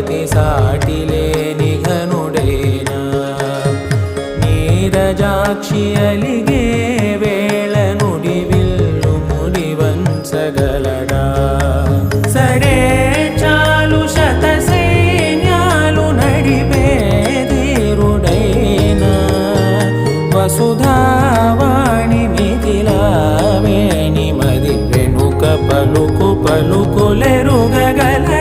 పతి సాటి లేని ఘనుడైనా నీరజాక్షి అలిగే వేళ నుడి విల్లు ముడి వంచగలడా సడే చాలు శత సైన్యాలు నడిపే ధీరుడైనా వసుధావాణి మిథిలావేణి మది వెనుక పలుకు పలుకులెరుగగల